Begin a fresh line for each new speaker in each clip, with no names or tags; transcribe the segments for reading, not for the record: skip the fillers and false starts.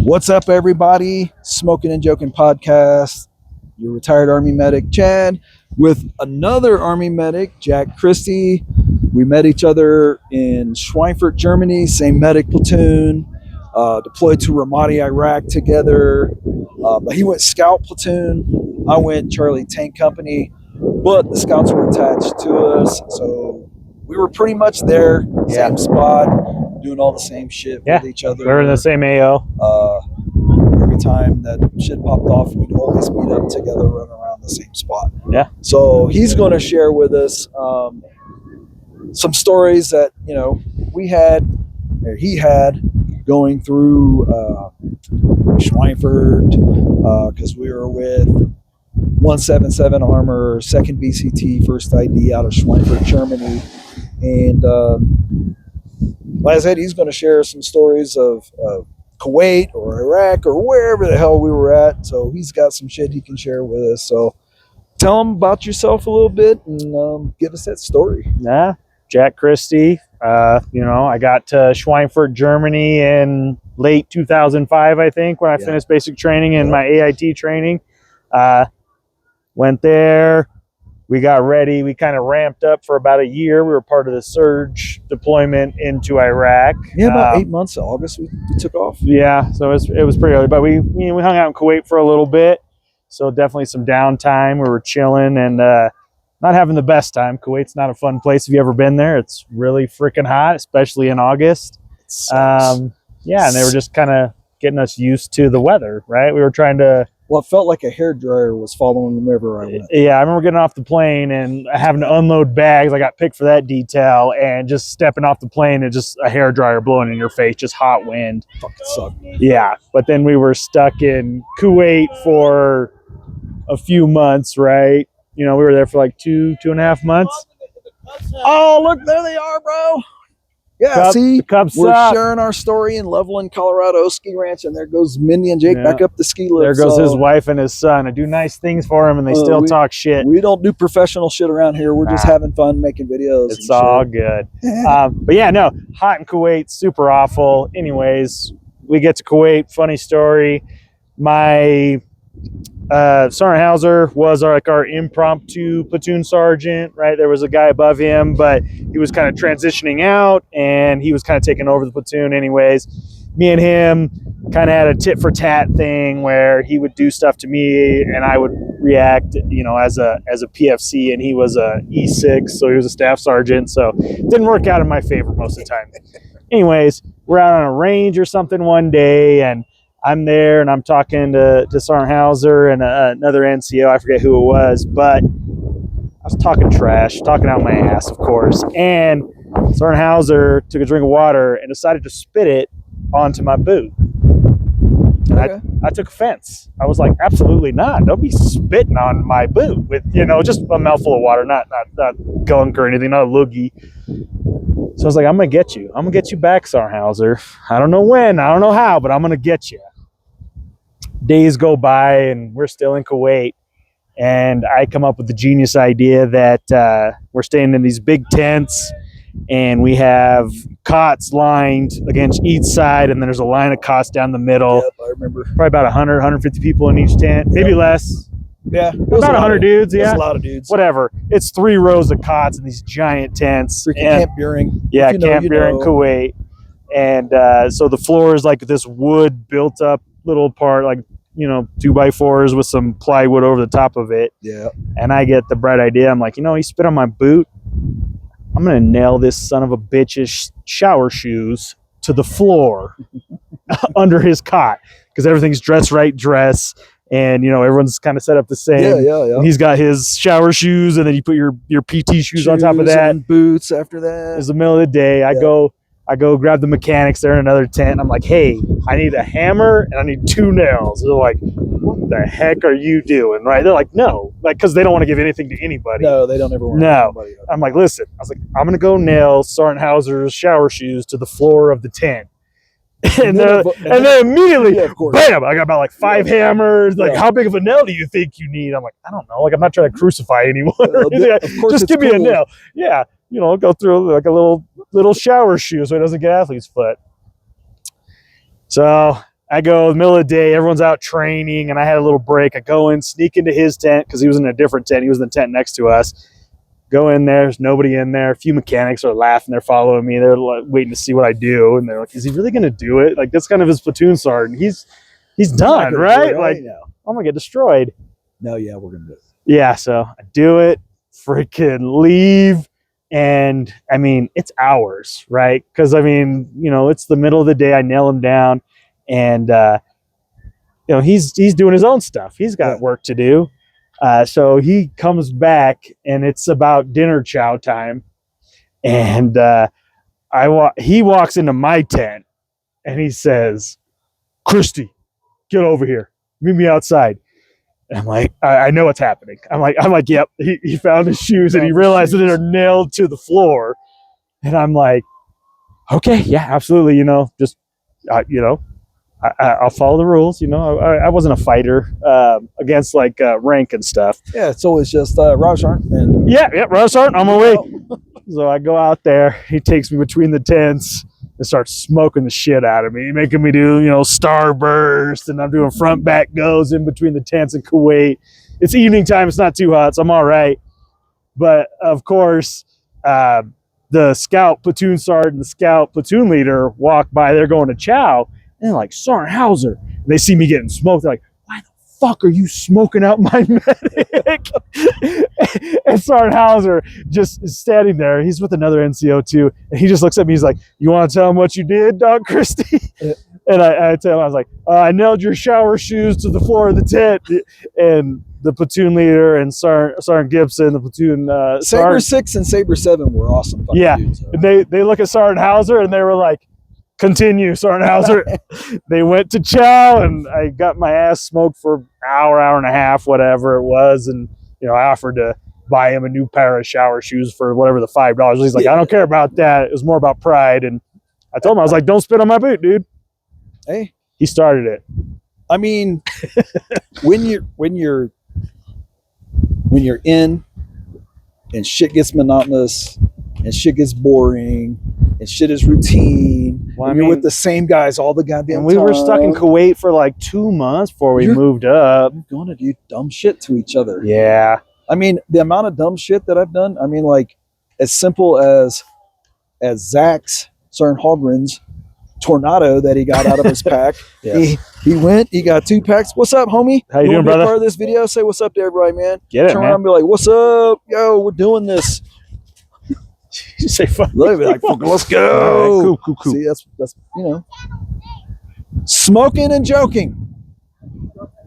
What's up, everybody? Smoking and Joking podcast. Your retired Army medic, Chad, with another Army medic, Jack Christie. We met each other in Schweinfurt, Germany, same medic platoon, deployed to Ramadi, Iraq together. But he went scout platoon. I went Charlie Tank Company, but the scouts were attached to us. So we were pretty much there, same spot, doing all the same shit with each other.
We were in the same AO.
Every time that shit popped off, we'd always meet up together, run around the same spot.
Yeah.
So he's going to share with us some stories that he had going through Schweinfurt, because we were with 177 Armor, 2nd BCT, 1st ID out of Schweinfurt, Germany, and like I said, he's going to share some stories of Kuwait or Iraq or wherever the hell we were at. So he's got some shit he can share with us. So tell him about yourself a little bit and give us that story.
Yeah, Jack Christie. I got to Schweinfurt, Germany in late 2005, I think, when I finished basic training and my AIT training. Went there. We got ready. We kind of ramped up for about a year. We were part of the surge deployment into Iraq.
Yeah, about 8 months. August we took off.
Yeah, so it was pretty early. But we hung out in Kuwait for a little bit. So definitely some downtime. We were chilling and not having the best time. Kuwait's not a fun place. Have you ever been there? It's really freaking hot, especially in August.
And
they were just kind of getting us used to the weather, right? We were trying to...
Well, it felt like a hairdryer was following them everywhere I went.
Yeah, I remember getting off the plane and having to unload bags. I got picked for that detail, and just stepping off the plane and just a hairdryer blowing in your face, just hot wind.
Fucking sucked.
Yeah, but then we were stuck in Kuwait for a few months, right? We were there for like two and a half months.
Oh, look, there they are, bro. Yeah, we're sharing our story in Loveland, Colorado ski ranch, and there goes Mindy and Jake back up the ski lift.
There goes his wife and his son. I do nice things for him, and they still talk shit.
We don't do professional shit around here. We're just having fun making videos.
It's all good. But yeah, no, hot in Kuwait, super awful. Anyways, we get to Kuwait. Funny story. My Sergeant Hauser was our impromptu platoon sergeant, right? There was a guy above him, but he was kind of transitioning out and he was kind of taking over the platoon anyways. Me and him kind of had a tit for tat thing where he would do stuff to me and I would react, as a PFC, and he was a E6, so he was a staff sergeant, so it didn't work out in my favor most of the time. Anyways, we're out on a range or something one day, and I'm there and I'm talking to Sergeant Hauser and another NCO. I forget who it was, but I was talking trash, talking out my ass, of course. And Sergeant Hauser took a drink of water and decided to spit it onto my boot. And I took offense. I was like, absolutely not. Don't be spitting on my boot with, just a mouthful of water, not gunk or anything, not a loogie. So I was like, I'm going to get you. I'm going to get you back, Sergeant Hauser. I don't know when, I don't know how, but I'm going to get you. Days go by and we're still in Kuwait. And I come up with the genius idea that we're staying in these big tents and we have cots lined against each side. And then there's a line of cots down the middle.
Yep, I remember.
Probably about 100, 150 people in each tent, maybe less.
Yeah,
about 100 dudes. Yeah,
a lot of dudes.
Whatever. It's 3 rows of cots in these giant tents.
Camp Buring.
Yeah, Camp Buring, Kuwait. And so the floor is like this wood built up little part, like 2x4s with some plywood over the top of it.
Yeah.
And I get the bright idea. I'm like, he spit on my boot. I'm gonna nail this son of a bitch's shower shoes to the floor under his cot because everything's dress. And, everyone's kind of set up the same.
Yeah.
And he's got his shower shoes, and then you put your PT shoes on top of that.
And boots after that.
It's the middle of the day. I go grab the mechanics there in another tent. And I'm like, hey, I need a hammer, and I need 2 nails. They're like, what the heck are you doing, right? They're like, no. Because they don't want to give anything to anybody.
No, they don't ever want to give anybody.
I'm like, listen. I was like, I'm going to go nail Sergeant Hauser's shower shoes to the floor of the tent. And then immediately, bam! I got about like 5 hammers. Like, how big of a nail do you think you need? I'm like, I don't know. Like, I'm not trying to crucify anyone. Just give me a nail. Yeah, go through like a little shower shoe so it doesn't get athlete's foot. So I go in the middle of the day, everyone's out training, and I had a little break. I go in, sneak into his tent because he was in a different tent. He was in the tent next to us. Go in there, there's nobody in there. A few mechanics are laughing, they're following me, they're like, waiting to see what I do, and they're like, "Is he really going to do it?" Like, that's kind of his platoon sergeant. He's done, right? Like, I'm gonna get destroyed.
No, yeah, we're gonna do it.
Yeah, so I do it, freaking leave. And I mean, it's hours, right? Because I mean, it's the middle of the day. I nail him down, and he's doing his own stuff. He's got work to do. So he comes back, and it's about dinner chow time, and he walks into my tent, and he says, "Christy, get over here. Meet me outside." And I'm like, I know what's happening. I'm like, yep. He found his shoes and he realized that they're nailed to the floor. And I'm like, okay, yeah, absolutely. Just, I'll follow the rules. I wasn't a fighter against like rank and stuff.
Yeah, it's always just Raj Sergeant. And
yeah, Raj Sergeant, on my way. So I go out there. He takes me between the tents and starts smoking the shit out of me, making me do, starburst, and I'm doing front back goes in between the tents in Kuwait. It's evening time, it's not too hot, so I'm all right. But of course, the scout platoon sergeant and the scout platoon leader walk by, they're going to chow, and they're like, "Sergeant Hauser," and they see me getting smoked, they're like, "Why the fuck are you smoking out my medic?" And Sergeant Hauser just is standing there. He's with another NCO too, and he just looks at me. He's like, "You want to tell him what you did, Dog Christie?" And I tell him, I was like, "I nailed your shower shoes to the floor of the tent." And the platoon leader and Sergeant Gibson, the platoon
Saber 6 and Saber 7 were awesome.
Yeah,
dudes, so.
They look at Sergeant Hauser and they were like, "Continue, Sergeant Hauser." They went to chow, and I got my ass smoked for an hour and a half, whatever it was, and I offered to buy him a new pair of shower shoes for whatever the $5. He's like, "I don't care about that. It was more about pride." And I told him, I was like, "Don't spit on my boot, dude."
Hey,
he started it.
I mean, when you're in and shit gets monotonous and shit gets boring and shit is routine,
well,
you're with the same guys all the goddamn time.
We were stuck in Kuwait for like 2 months before we moved up.
You're going to do dumb shit to each other.
Yeah.
I mean, the amount of dumb shit that I've done, I mean, like, as simple as Zach's, Sergeant Hogren's tornado that he got out of his pack. Yes. He got 2 packs. "What's up, homie?
How you doing, brother?"
Part of this video, say what's up to everybody, man.
Get it,
Turn
man.
around and be like, "What's up? Yo, we're doing this."
You say fuck.
Like, let's go.
Right, cool.
See, that's smoking and joking.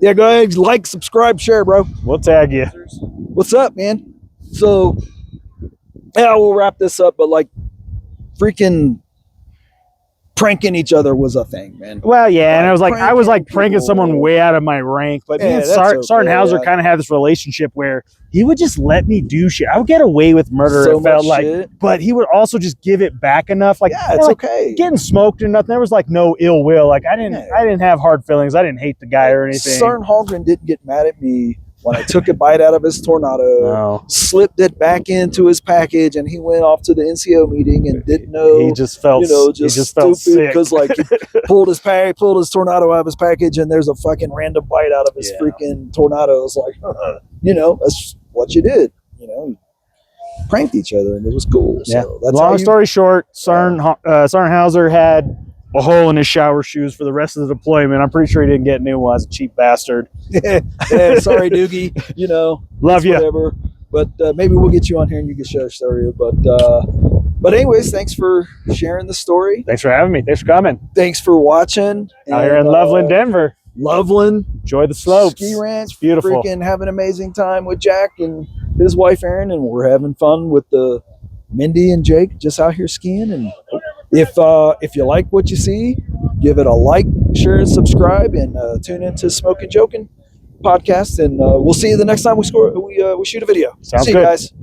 Yeah, go ahead, like, subscribe, share, bro.
We'll tag you.
What's up, man? So, yeah, we'll wrap this up, but like, freaking pranking each other was a thing, man.
Well, yeah, and I was like pranking
people.
someone way out of my rank, but me and
okay,
Sergeant Hauser kind of had this relationship where he would just let me do shit. I would get away with murder,
So
it felt like,
shit.
but he would also just give it back enough. Like,
Yeah, it's okay.
Getting smoked or nothing. There was like no ill will. Like I didn't have hard feelings. I didn't hate the guy or anything.
Sergeant Holgren didn't get mad at me when I took a bite out of his tornado, slipped it back into his package, and he went off to the NCO meeting and didn't know.
He just felt,
just stupid because like he pulled his tornado out of his package, and there's a fucking random bite out of his freaking tornado. It's like, that's what you did. You pranked each other, and it was cool.
Yeah.
So that's
Long story short, Sergeant Hauser had a hole in his shower shoes for the rest of the deployment. I'm pretty sure he didn't get new ones. Cheap bastard.
Yeah, sorry, Doogie.
Love you.
Whatever. But maybe we'll get you on here and you can share a story. But anyways, thanks for sharing the story.
Thanks for having me. Thanks for coming.
Thanks for watching.
Out here in Loveland, Denver.
Loveland.
Enjoy the slopes.
Ski ranch.
It's beautiful.
Freaking have an amazing time with Jack and his wife Erin, and we're having fun with the Mindy and Jake just out here skiing. And if you like what you see, give it a like, share, and subscribe, and tune into Smoking Joking podcast. And we'll see you the next time we shoot a video.
Sounds
see
good.
you guys.